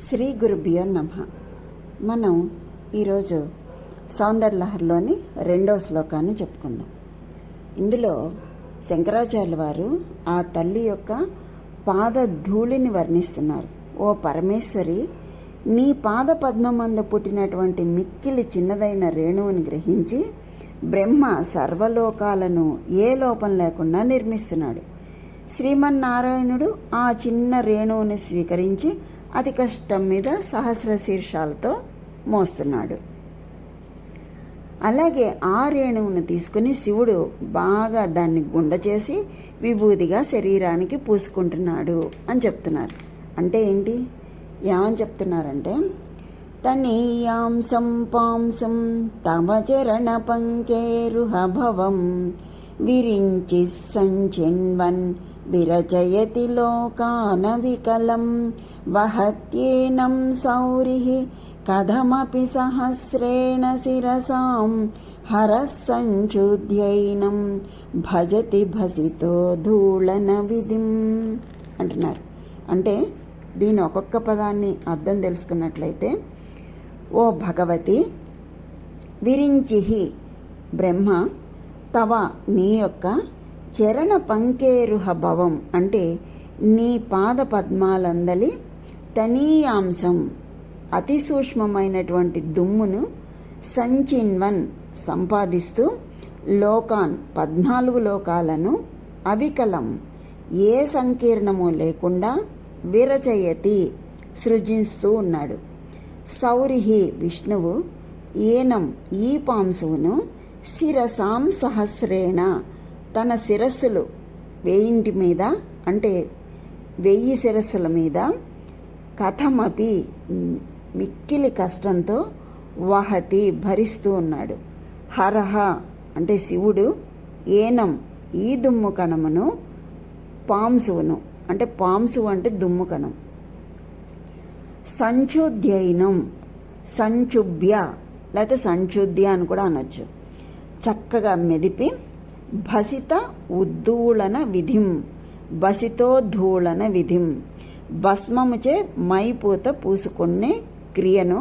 శ్రీ గురుభ్యో నమః. మనం ఈరోజు సౌందర్యలహరిలోని 2వ శ్లోకాన్ని చెప్పుకుందాం. ఇందులో శంకరాచార్యుల వారు ఆ తల్లి యొక్క పాద ధూళిని వర్ణిస్తున్నారు. ఓ పరమేశ్వరి, నీ పాద పద్మమందు పుట్టినటువంటి మిక్కిలి చిన్నదైన రేణువుని గ్రహించి బ్రహ్మ సర్వలోకాలను ఏ లోపం లేకుండా నిర్మిస్తున్నాడు. శ్రీమన్నారాయణుడు ఆ చిన్న రేణువుని స్వీకరించి అతి కష్టం మీద సహస్ర శీర్షాలతో మోస్తున్నాడు. అలాగే ఆ రేణువును తీసుకుని శివుడు బాగా దాన్ని గుండ చేసి విభూదిగా శరీరానికి పూసుకుంటున్నాడు అని చెప్తున్నారు. అంటే ఏంటి, ఏమని చెప్తున్నారంటే, తనీయాంసం పాంసం తవ చరణ పంకేరుహ భవం విరించి సంచిన్వన్ విరచయతి లోకాన వికలం వహత్యేనం సౌరిః కథమపి సహస్రేణ శిరసాం హరస్సంచుధ్యైనం భజతి భసితో ధూళన విధిం అంటున్నారు. అంటే దీని ఒక్కొక్క పదాన్ని అర్థం తెలుసుకున్నట్లయితే, ఓ భగవతి, విరించిహి బ్రహ్మ, తవ నీ యొక్క చరణ పంకేరుహ భవం అంటే నీ పాద పద్మాలందలి తనీయాంశం అతి సూక్ష్మమైనటువంటి దుమ్మును సంచిన్వన్ సంపాదిస్తూ లోకాన్ 14 లోకాలను అవికలం ఏ సంకీర్ణము లేకుండా విరచయతి సృజిస్తూ ఉన్నాడు. సౌరిహి విష్ణువు ఏనం ఈ పాంసువును శిరసాం సహస్రేణ తన శిరస్సులు 1000 మీద అంటే 1000 శిరస్సుల మీద కథమపి మిక్కిలి కష్టంతో వహతి భరిస్తూ ఉన్నాడు. హరహ అంటే శివుడు ఏనం ఈ దుమ్ము కణమును పాంసువును అంటే పాంసు అంటే దుమ్ము కణం సంచుధ్యైనం సంచుభ్య లేకపోతే సంచుధ్య అని కూడా అనొచ్చు చక్కగా మెదిపి భసిత ఉద్దూళన విధిం భసితోద్ధూళన విధిం భస్మముచే మైపూత పూసుకునే క్రియను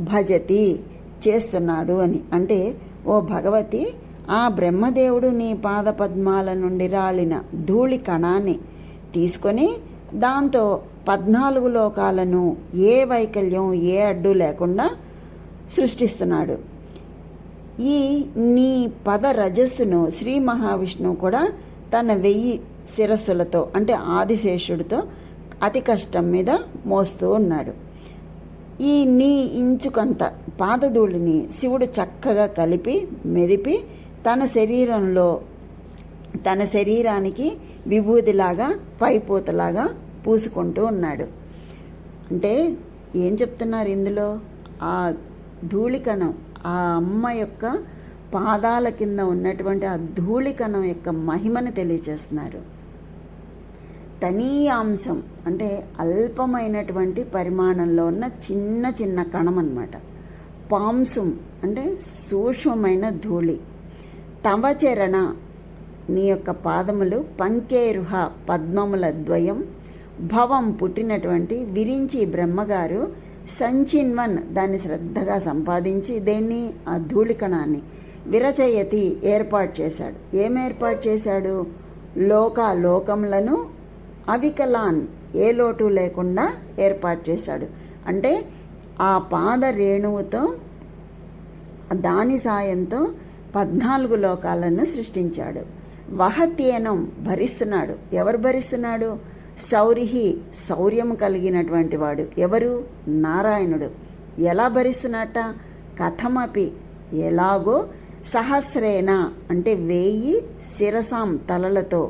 భజతి చేస్తున్నాడు అని. అంటే ఓ భగవతి, ఆ బ్రహ్మదేవుడు నీ పాద పద్మాల నుండి రాలిన ధూళి కణాన్ని తీసుకొని దాంతో 14 లోకాలను ఏ వైకల్యం ఏ అడ్డు లేకుండా సృష్టిస్తున్నాడు. ఈ నీ పద రజస్సును శ్రీ మహావిష్ణువు కూడా తన 1000 శిరస్సులతో అంటే ఆదిశేషుడితో అతి కష్టం మీద మోస్తూ ఉన్నాడు. ఈ నీ ఇంచుకంత పాదధూళిని శివుడు చక్కగా కలిపి మెదిపి తన శరీరానికి విభూతిలాగా పైపోతలాగా పూసుకుంటూ ఉన్నాడు. అంటే ఏం చెప్తున్నారు ఇందులో, ఆ ధూళికణం ఆ అమ్మ యొక్క పాదాల కింద ఉన్నటువంటి ఆ ధూళికణం యొక్క మహిమను తెలియచేస్తున్నారు. తనీయాంశం అంటే అల్పమైనటువంటి పరిమాణంలో ఉన్న చిన్న చిన్న కణం అన్నమాట. పాంసం అంటే సూక్ష్మమైన ధూళి. తవ చరణ నీ యొక్క పాదములు పంకేరుహ పద్మముల ద్వయం భవం పుట్టినటువంటి విరించి బ్రహ్మగారు సంచిన్వన్ దాన్ని శ్రద్ధగా సంపాదించి దేన్ని ఆ ధూళికణాన్ని విరచయతి ఏర్పాటు చేశాడు. ఏం ఏర్పాటు చేశాడు? లోకములను అవికలాన్ ఏ లోటు లేకుండా ఏర్పాటు చేశాడు. అంటే ఆ పాద రేణువుతో దాని సాయంతో 14 లోకాలను సృష్టించాడు. వహత్యేనం భరిస్తున్నాడు. ఎవరు భరిస్తున్నాడు? సౌరిహి శౌర్యము కలిగినటువంటి వాడు. ఎవరు? నారాయణుడు. ఎలా భరిస్తున్నట్ట? కథమపి ఎలాగో సహస్రేణ అంటే 1000 శిరసాం తలలతో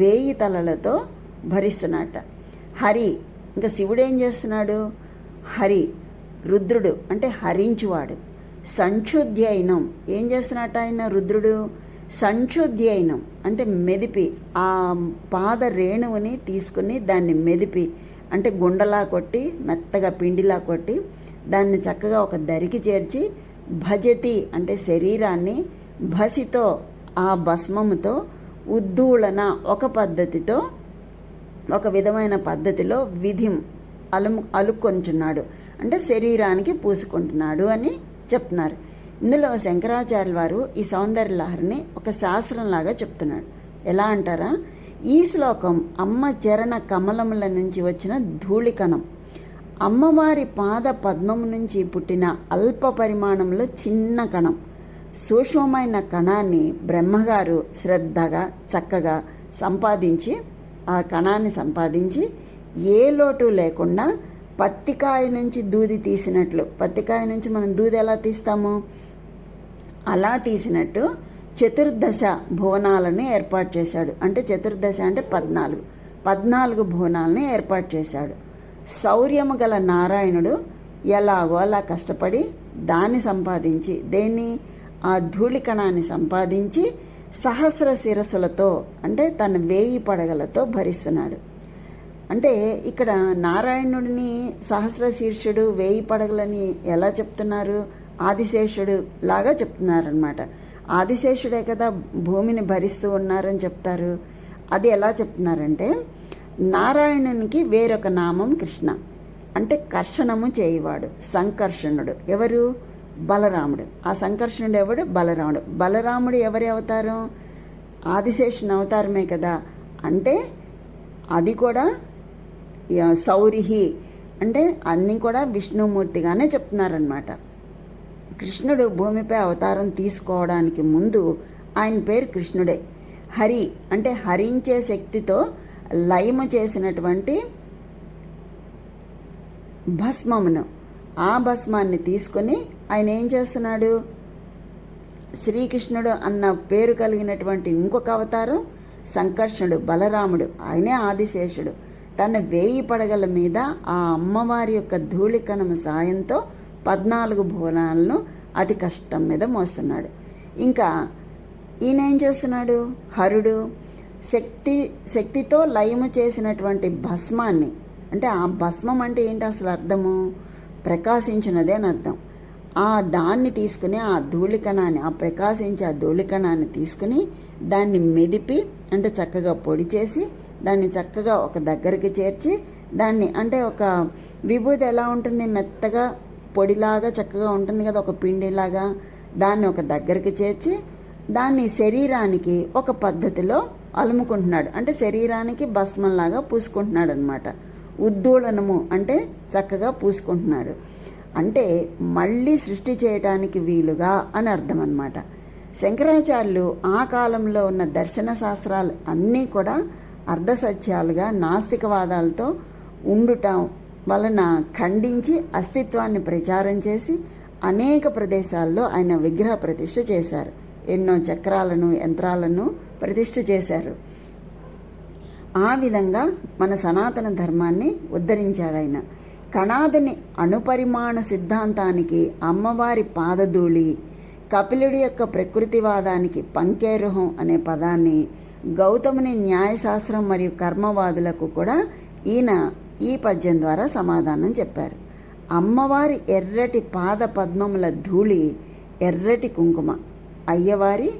1000 తలలతో భరిస్తున్నట్ట. హరి ఇంకా శివుడు ఏం చేస్తున్నాడు? హరి రుద్రుడు అంటే హరించువాడు. సంక్షుధ్యైనం ఏం చేస్తున్నట్ట ఆయన రుద్రుడు? సంక్షుధ్యైనం అంటే మెదిపి ఆ పాద రేణువుని తీసుకుని దాన్ని మెదిపి అంటే గుండలా కొట్టి మెత్తగా పిండిలా కొట్టి దాన్ని చక్కగా ఒక దరికి చేర్చి భజతి అంటే శరీరాన్ని భసితో ఆ భస్మముతో ఉద్దూళన ఒక పద్ధతితో ఒక విధమైన పద్ధతిలో విధిం అలుక్కొంటున్నాడు, అంటే శరీరానికి పూసుకుంటున్నాడు అని చెప్తున్నారు. ఇందులో శంకరాచార్యుల వారు ఈ సౌందర్య లహరిని ఒక శాస్త్రంలాగా చెప్తున్నాడు. ఎలా అంటారా, ఈ శ్లోకం అమ్మ చరణ కమలముల నుంచి వచ్చిన ధూళికణం, అమ్మవారి పాద పద్మము నుంచి పుట్టిన అల్ప పరిమాణంలో చిన్న కణం. సూక్ష్మమైన కణాన్ని బ్రహ్మగారు శ్రద్ధగా చక్కగా సంపాదించి, ఆ కణాన్ని సంపాదించి ఏ లోటు లేకుండా పత్తికాయ నుంచి దూది తీసినట్లు, పత్తికాయ నుంచి మనం దూది ఎలా తీస్తాము అలా తీసినట్టు చతుర్దశ భువనాలను ఏర్పాటు చేశాడు. అంటే చతుర్దశ అంటే 14 భువనాలను ఏర్పాటు చేశాడు. శౌర్యము గల నారాయణుడు ఎలాగో అలా కష్టపడి దాన్ని సంపాదించి, దేన్ని ఆ ధూళికణాన్ని సంపాదించి సహస్ర శిరస్సులతో, అంటే తన 1000 పడగలతో భరిస్తున్నాడు. అంటే ఇక్కడ నారాయణుడిని సహస్ర శీర్షుడు 1000 పడగలని ఎలా చెప్తున్నారు, ఆదిశేషుడు లాగా చెప్తున్నారనమాట. ఆదిశేషుడే కదా భూమిని భరిస్తూ ఉన్నారని చెప్తారు. అది ఎలా చెప్తున్నారంటే, నారాయణునికి వేరొక నామం కృష్ణ, అంటే కర్షణము చేయవాడు, సంకర్షణుడు. ఎవరు, బలరాముడు. ఆ సంకర్షణుడు ఎవడు, బలరాముడు. బలరాముడు ఎవరి అవతారం, ఆదిశేషుని అవతారమే కదా. అంటే అది కూడా సౌరిహి, అంటే అన్నీ కూడా విష్ణుమూర్తిగానే చెప్తున్నారనమాట. కృష్ణుడు భూమిపై అవతారం తీసుకోవడానికి ముందు ఆయన పేరు కృష్ణుడే. హరి అంటే హరించే శక్తితో లయము చేసినటువంటి భస్మమును, ఆ భస్మాన్ని తీసుకొని ఆయన ఏం చేస్తున్నాడు, శ్రీకృష్ణుడు అన్న పేరు కలిగినటువంటి ఇంకొక అవతారం సంకర్షణుడు, బలరాముడు, ఆయనే ఆదిశేషుడు. తన 1000 పడగల మీద ఆ అమ్మవారి యొక్క ధూళికణము సాయంతో 14 భువనాలను అతి కష్టం మీద మోస్తున్నాడు. ఇంకా ఈయన ఏం చేస్తున్నాడు, హరుడు శక్తితో లయము చేసినటువంటి భస్మాన్ని, అంటే ఆ భస్మం అంటే ఏంటి అసలు అర్థము, ప్రకాశించినదే అని అర్థం. ఆ దాన్ని తీసుకుని, ఆ ధూళికణాన్ని, ఆ ప్రకాశించే ఆ ధూళికణాన్ని తీసుకుని దాన్ని మెదిపి, అంటే చక్కగా పొడి చేసి దాన్ని చక్కగా ఒక దగ్గరికి చేర్చి, దాన్ని అంటే ఒక విభూది ఎలా ఉంటుంది, మెత్తగా పొడిలాగా చక్కగా ఉంటుంది కదా, ఒక పిండిలాగా, దాన్ని ఒక దగ్గరికి చేర్చి దాన్ని శరీరానికి ఒక పద్ధతిలో అలుముకుంటున్నాడు. అంటే శరీరానికి భస్మంలాగా పూసుకుంటున్నాడు అనమాట. ఉద్దూళనము అంటే చక్కగా పూసుకుంటున్నాడు, అంటే మళ్ళీ సృష్టి చేయటానికి వీలుగా అని అర్థం అన్నమాట. శంకరాచార్యులు ఆ కాలంలో ఉన్న దర్శన శాస్త్రాలు అన్నీ కూడా అర్ధసత్యాలుగా నాస్తికవాదాలతో ఉండుటం వలన ఖండించి అస్తిత్వాన్ని ప్రచారం చేసి అనేక ప్రదేశాల్లో ఆయన విగ్రహ ప్రతిష్ఠ చేశారు. ఎన్నో చక్రాలను, యంత్రాలను ప్రతిష్ఠ చేశారు. ఆ విధంగా మన సనాతన ధర్మాన్ని ఉద్ధరించాడు ఆయన. కణాదుని అణుపరిమాణ సిద్ధాంతానికి అమ్మవారి పాదధూళి, కపిలుడి యొక్క ప్రకృతివాదానికి పంకేరుహం అనే పదాన్ని, గౌతముని న్యాయశాస్త్రం మరియు కర్మవాదులకు కూడా ఈయన ఈ పద్యం ద్వారా సమాధానం చెప్పారు. అమ్మవారి ఎర్రటి పాద పద్మముల ధూళి ఎర్రటి కుంకుమ, అయ్యవారి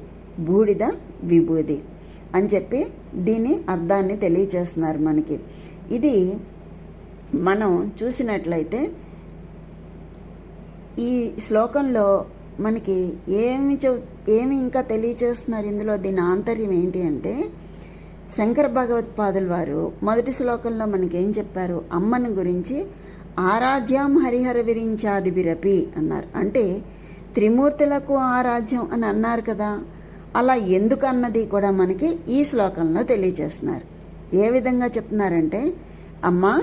బూడిద విభూది అని చెప్పి దీని అర్థాన్ని తెలియచేస్తున్నారు మనకి. ఇది మనం చూసినట్లయితే ఈ శ్లోకంలో మనకి ఏమి ఇంకా తెలియచేస్తున్నారు ఇందులో, దీని ఆంతర్యం ఏంటి అంటే, శంకర భగవత్పాదుల వారు మొదటి శ్లోకంలో మనకి ఏం చెప్పారు, అమ్మని గురించి ఆరాధ్యం హరిహర విరించాదిబిరపి అన్నారు. అంటే త్రిమూర్తులకు ఆరాధ్యం అని అన్నారు కదా, అలా ఎందుకు అన్నది కూడా మనకి ఈ శ్లోకంలో తెలియచేస్తున్నారు. ఏ విధంగా చెప్తున్నారంటే, అమ్మా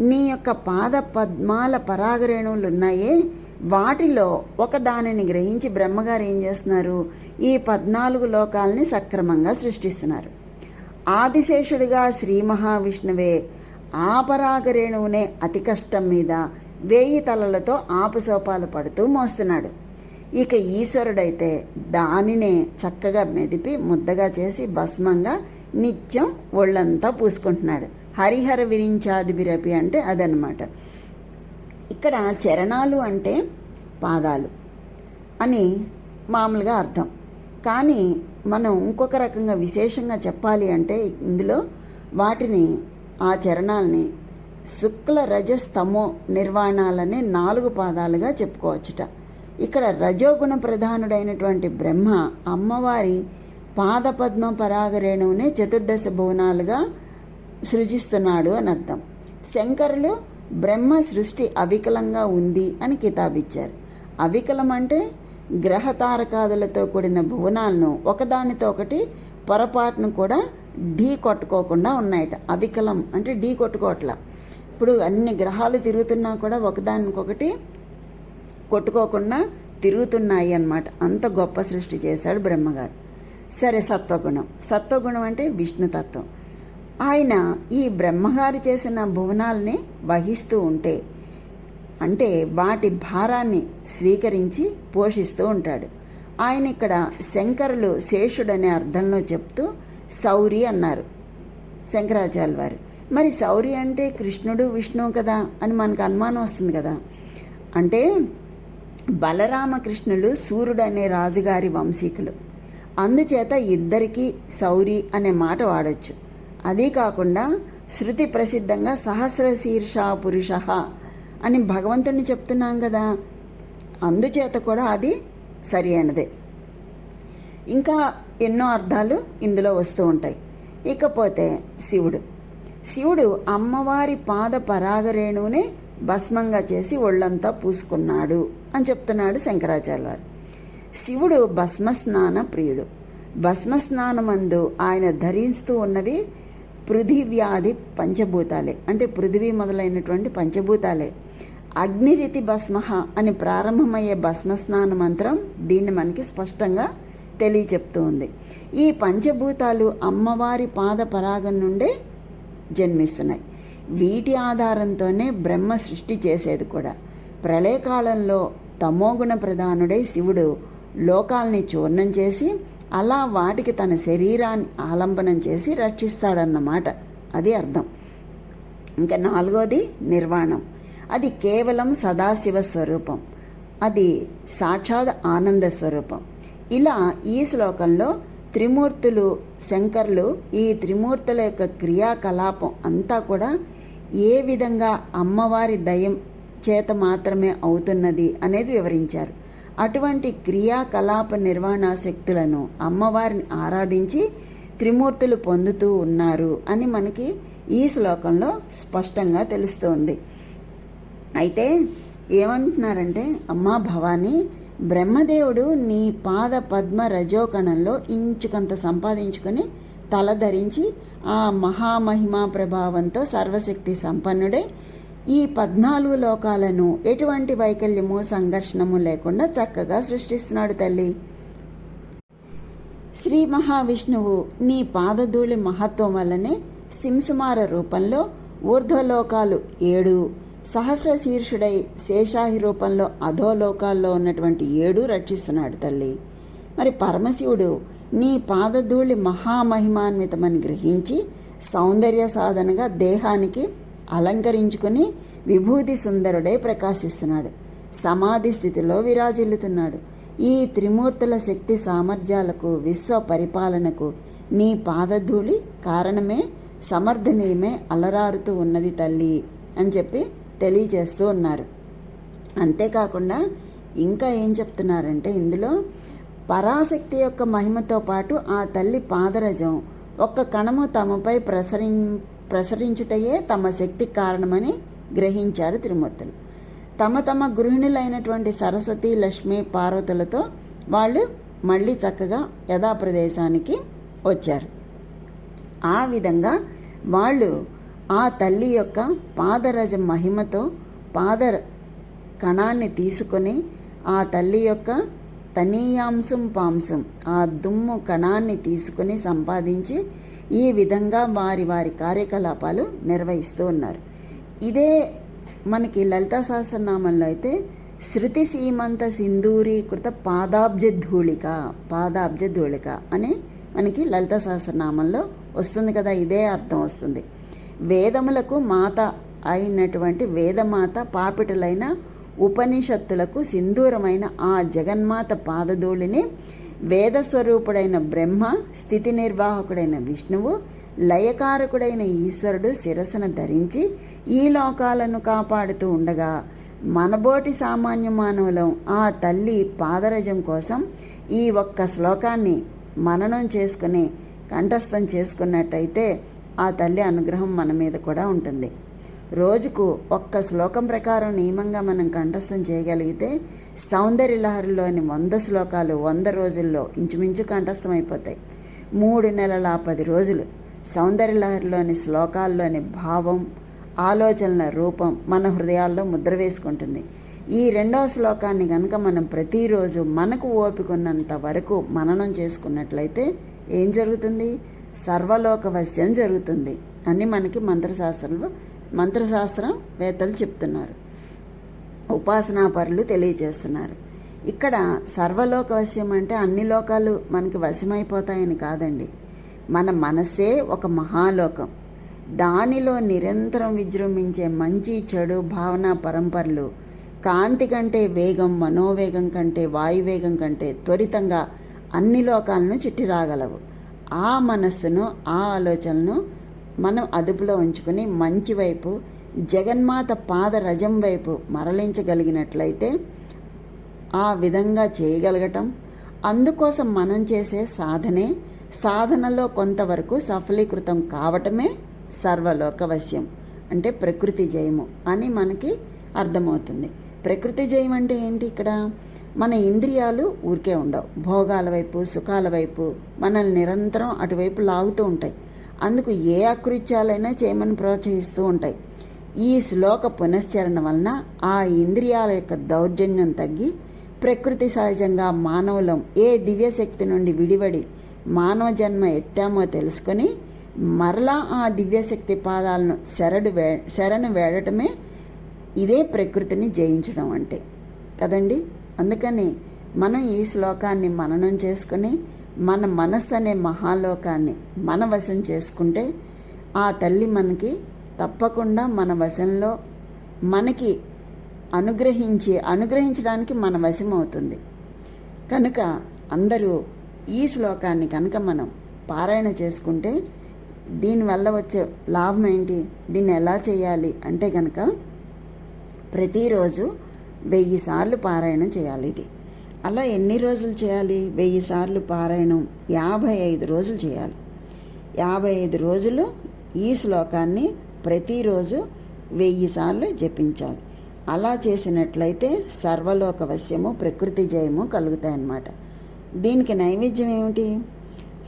నీ యొక్క పాద పద్మాల పరాగరేణువులు ఉన్నాయే, వాటిలో ఒక దానిని గ్రహించి బ్రహ్మగారు ఏం చేస్తున్నారు, ఈ 14 లోకాలని సక్రమంగా సృష్టిస్తున్నారు. ఆదిశేషుడిగా శ్రీ మహావిష్ణువే ఆ పరాగరేణువునే అతి కష్టం మీద 1000 తలలతో ఆపసోపాలు పడుతూ మోస్తున్నాడు. ఇక ఈశ్వరుడైతే దానినే చక్కగా మెదిపి ముద్దగా చేసి భస్మంగా నిత్యం ఒళ్ళంతా పూసుకుంటున్నాడు. హరిహర విరించాదిబిరపి అంటే అదనమాట. ఇక్కడ చరణాలు అంటే పాదాలు అని మామూలుగా అర్థం. కానీ మనం ఇంకొక రకంగా విశేషంగా చెప్పాలి అంటే ఇందులో వాటిని, ఆ చరణాలని శుక్ల రజస్తమో నిర్వాణాలని 4 పాదాలుగా చెప్పుకోవచ్చుట. ఇక్కడ రజోగుణ ప్రధానుడైనటువంటి బ్రహ్మ అమ్మవారి పాదపద్మ పరాగరేణువునే చతుర్దశ భువనాలుగా సృజిస్తున్నాడు అని అర్థం. శంకరులు బ్రహ్మ సృష్టి అవికలంగా ఉంది అని కితాబిచ్చారు. అవికలం అంటే గ్రహతారకాదులతో కూడిన భువనాలను ఒకదానితో ఒకటి పొరపాటును కూడా ఢీ కొట్టుకోకుండా ఉన్నాయట. అవికలం అంటే ఢీ కొట్టుకోవట్లా. ఇప్పుడు అన్ని గ్రహాలు తిరుగుతున్నా కూడా ఒకదానికొకటి కొట్టుకోకుండా తిరుగుతున్నాయి అన్నమాట. అంత గొప్ప సృష్టి చేశాడు బ్రహ్మగారు. సరే, సత్వగుణం అంటే విష్ణుతత్వం. ఆయన ఈ బ్రహ్మగారు చేసిన భువనాల్ని వహిస్తూ ఉంటే, అంటే వాటి భారాన్ని స్వీకరించి పోషిస్తూ ఉంటాడు. ఆయన ఇక్కడ శంకరులు శేషుడనే అర్థంలో చెప్తూ శౌరి అన్నారు శంకరాచార్యుల వారు. మరి శౌరి అంటే కృష్ణుడు విష్ణువు కదా అని మనకు అనుమానం వస్తుంది కదా. అంటే బలరామకృష్ణులు సూర్యుడు అనే రాజుగారి వంశీకులు. అందుచేత ఇద్దరికీ శౌరి అనే మాట వాడచ్చు. అదీ కాకుండా శృతి ప్రసిద్ధంగా సహస్రశీర్ష పురుష అని భగవంతుడిని చెప్తున్నాం కదా, అందుచేత కూడా అది సరి అయినదే. ఇంకా ఎన్నో అర్థాలు ఇందులో వస్తూ ఉంటాయి. ఇకపోతే శివుడు అమ్మవారి పాద పరాగరేణువునే భస్మంగా చేసి ఒళ్ళంతా పూసుకున్నాడు అని చెప్తున్నాడు శంకరాచార్య వారు. శివుడు భస్మస్నాన ప్రియుడు. భస్మస్నానమందు ఆయన ధరిస్తూ ఉన్నవి పృథివ్యాది పంచభూతాలే, అంటే పృథివీ మొదలైనటువంటి పంచభూతాలే. అగ్నిరితి భస్మ అని ప్రారంభమయ్యే భస్మస్నాన మంత్రం దీన్ని మనకి స్పష్టంగా తెలియచెప్తూ ఉంది. ఈ పంచభూతాలు అమ్మవారి పాద పరాగం నుండే జన్మిస్తున్నాయి. వీటి ఆధారంతోనే బ్రహ్మ సృష్టి చేసేది కూడా. ప్రళయకాలంలో తమోగుణ ప్రధానుడై శివుడు లోకాల్ని చూర్ణం చేసి అలా వాటికి తన శరీరాన్ని ఆలంబనం చేసి రక్షిస్తాడన్నమాట. అది అర్థం. ఇంకా 4వది నిర్వాణం. అది కేవలం సదాశివ స్వరూపం. అది సాక్షాత్ ఆనంద స్వరూపం. ఇలా ఈ శ్లోకంలో త్రిమూర్తులు శంకర్లు ఈ త్రిమూర్తుల యొక్క క్రియాకలాపం అంతా కూడా ఏ విధంగా అమ్మవారి దయం చేత మాత్రమే అవుతున్నది అనేది వివరించారు. అటువంటి క్రియాకలాప నిర్వహణ శక్తులను అమ్మవారిని ఆరాధించి త్రిమూర్తులు పొందుతూ ఉన్నారు అని మనకి ఈ శ్లోకంలో స్పష్టంగా తెలుస్తోంది. అయితే ఏమంటున్నారంటే, అమ్మా భవానీ, బ్రహ్మదేవుడు నీ పాద పద్మ రజోకణంలో ఇంచుకంత సంపాదించుకొని తల ధరించి ఆ మహామహిమా ప్రభావంతో సర్వశక్తి సంపన్నుడై ఈ 14 లోకాలను ఎటువంటి వైకల్యము సంఘర్షణము లేకుండా చక్కగా సృష్టిస్తున్నాడు తల్లి. శ్రీ మహావిష్ణువు నీ పాదధూళి మహత్వం వల్లనే సింసుమార రూపంలో ఊర్ధ్వలోకాలు 7, సహస్రశీర్షుడై శేషాహి రూపంలో అధోలోకాల్లో ఉన్నటువంటి 7 రక్షిస్తున్నాడు తల్లి. మరి పరమశివుడు నీ పాదధూళి మహామహిమాన్వితమని గ్రహించి సౌందర్య సాధనగా దేహానికి అలంకరించుకుని విభూతి సుందరుడై ప్రకాశిస్తున్నాడు. సమాధి స్థితిలో విరాజిల్లుతున్నాడు. ఈ త్రిమూర్తుల శక్తి సామర్థ్యాలకు విశ్వ పరిపాలనకు నీ పాదధూళి కారణమే, సమర్థనీయమే అలరారుతూ ఉన్నది తల్లి అని చెప్పి తెలియజేస్తూ ఉన్నారు. అంతేకాకుండా ఇంకా ఏం చెప్తున్నారంటే, ఇందులో పరాశక్తి యొక్క మహిమతో పాటు ఆ తల్లి పాదరజం ఒక్క కణము తమపై ప్రసరించుటయే తమ శక్తి కారణమని గ్రహించారు త్రిమూర్తులు. తమ గృహిణులైనటువంటి సరస్వతి, లక్ష్మి, పార్వతులతో వాళ్ళు మళ్ళీ చక్కగా యథాప్రదేశానికి వచ్చారు. ఆ విధంగా వాళ్ళు ఆ తల్లి యొక్క పాదరజ మహిమతో పాద కణాన్ని తీసుకొని ఆ తల్లి యొక్క తనీయాంశం పాంసం ఆ దుమ్ము కణాన్ని తీసుకుని సంపాదించి ఈ విధంగా వారి కార్యకలాపాలు నిర్వహిస్తూ ఉన్నారు. ఇదే మనకి లలితా సహస్రనామంలో అయితే శృతి సీమంత సింధూరీకృత పాదాబ్జ ధూళిక అని మనకి లలితా సహస్రనామంలో వస్తుంది కదా. ఇదే అర్థం వస్తుంది. వేదములకు మాత అయినటువంటి వేదమాత పాపిటలైన ఉపనిషత్తులకు సింధూరమైన ఆ జగన్మాత పాదధూళిని వేదస్వరూపుడైన బ్రహ్మ, స్థితి నిర్వాహకుడైన విష్ణువు, లయకారకుడైన ఈశ్వరుడు శిరస్సును ధరించి ఈ లోకాలను కాపాడుతూ ఉండగా మనబోటి సామాన్య మానవులం ఆ తల్లి పాదరజం కోసం ఈ ఒక్క శ్లోకాన్ని మననం చేసుకుని కంఠస్థం చేసుకున్నట్టయితే ఆ తల్లి అనుగ్రహం మన మీద కూడా ఉంటుంది. రోజుకు ఒక్క శ్లోకం ప్రకారం నియమంగా మనం కంఠస్థం చేయగలిగితే సౌందర్య లహరిలోని 100 శ్లోకాలు 100 రోజుల్లో ఇంచుమించు కంఠస్థం అయిపోతాయి. 3 నెలల 10 రోజులు సౌందర్య లహరిలోని శ్లోకాల్లోని భావం, ఆలోచనల రూపం మన హృదయాల్లో ముద్ర వేసుకుంటుంది. ఈ 2వ శ్లోకాన్ని కనుక మనం ప్రతిరోజు మనకు ఓపికన్నంత వరకు మననం చేసుకున్నట్లయితే ఏం జరుగుతుంది? సర్వలోకవశ్యం జరుగుతుంది అని మనకి మంత్రశాస్త్రం వేత్తలు చెప్తున్నారు, ఉపాసనాపరులు తెలియజేస్తున్నారు. ఇక్కడ సర్వలోకవశ్యం అంటే అన్ని లోకాలు మనకి వశమైపోతాయని కాదండి. మన మనస్సే ఒక మహాలోకం. దానిలో నిరంతరం విజృంభించే మంచి చెడు భావన పరంపరలు కాంతి కంటే వేగం, మనోవేగం కంటే, వాయువేగం కంటే త్వరితంగా అన్ని లోకాలను చుట్టి రాగలవు. ఆ మనస్సును, ఆ ఆలోచనలను మనం అదుపులో ఉంచుకుని మంచి వైపు, జగన్మాత పాద రజం వైపు మరలించగలిగినట్లయితే ఆ విధంగా చేయగలగటం, అందుకోసం మనం చేసే సాధనలో కొంతవరకు సఫలీకృతం కావటమే సర్వలోకవశ్యం అంటే ప్రకృతి జయము అని మనకి అర్థమవుతుంది. ప్రకృతి జయం అంటే ఏంటి? ఇక్కడ మన ఇంద్రియాలు ఊరికే ఉండవు. భోగాల వైపు, సుఖాల వైపు మనల్ని నిరంతరం అటువైపు లాగుతూ ఉంటాయి. అందుకు ఏ అకృత్యాలైనా చేయమని ప్రోత్సహిస్తూ ఉంటాయి. ఈ శ్లోక పునశ్చరణ వలన ఆ ఇంద్రియాల యొక్క దౌర్జన్యం తగ్గి ప్రకృతి సహజంగా మానవులం ఏ దివ్యశక్తి నుండి విడివడి మానవ జన్మ ఎత్తామో తెలుసుకొని మరలా ఆ దివ్యశక్తి పాదాలను శరణు వేడటమే ఇదే ప్రకృతిని జయించడం అంటే కదండి. అందుకని మనం ఈ శ్లోకాన్ని మననం చేసుకుని మన మనస్సు అనే మహాలోకాన్ని మన వశం చేసుకుంటే ఆ తల్లి మనకి తప్పకుండా మన వశంలో మనకి అనుగ్రహించడానికి మన వశం అవుతుంది. కనుక అందరూ ఈ శ్లోకాన్ని కనుక మనం పారాయణ చేసుకుంటే దీనివల్ల వచ్చే లాభం ఏంటి? దీన్ని ఎలా చేయాలి అంటే కనుక ప్రతిరోజు 1000 సార్లు పారాయణం చేయాలి. ఇది అలా ఎన్ని రోజులు చేయాలి? 1000 సార్లు పారాయణం 55 రోజులు చేయాలి. 55 రోజులు ఈ శ్లోకాన్ని ప్రతిరోజు 1000 సార్లు జపించాలి. అలా చేసినట్లయితే సర్వలోకవశ్యము, ప్రకృతి జయము కలుగుతాయన్నమాట. దీనికి నైవేద్యం ఏమిటి?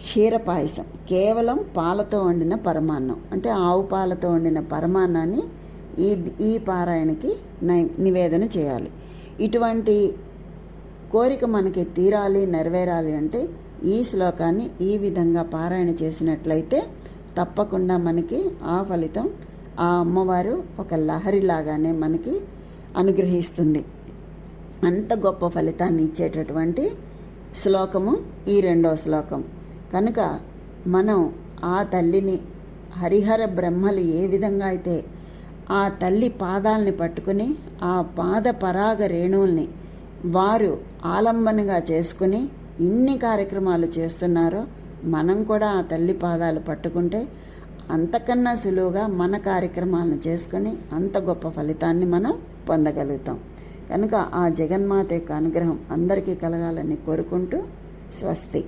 క్షీరపాయసం, కేవలం పాలతో వండిన పరమాన్నం అంటే ఆవు పాలతో వండిన పరమాన్నాన్ని ఈ పారాయణకి నివేదన చేయాలి. ఇటువంటి కోరిక మనకి తీరాలి, నెరవేరాలి అంటే ఈ శ్లోకాన్ని ఈ విధంగా పారాయణ చేసినట్లయితే తప్పకుండా మనకి ఆ ఫలితం ఆ అమ్మవారు ఒక లహరిలాగానే మనకి అనుగ్రహిస్తుంది. అంత గొప్ప ఫలితాన్ని ఇచ్చేటటువంటి శ్లోకము ఈ 2వ శ్లోకం. కనుక మనం ఆ తల్లిని హరిహర బ్రహ్మలు ఏ విధంగా అయితే ఆ తల్లి పాదాలని పట్టుకుని ఆ పాద పరాగ రేణువుల్ని వారు ఆలంబనగా చేసుకుని ఇన్ని కార్యక్రమాలు చేస్తున్నారో మనం కూడా ఆ తల్లి పాదాలు పట్టుకుంటే అంతకన్నా సులువుగా మన కార్యక్రమాలను చేసుకుని అంత గొప్ప ఫలితాన్ని మనం పొందగలుగుతాం. కనుక ఆ జగన్మాత యొక్క అనుగ్రహం అందరికీ కలగాలని కోరుకుంటూ స్వస్తి.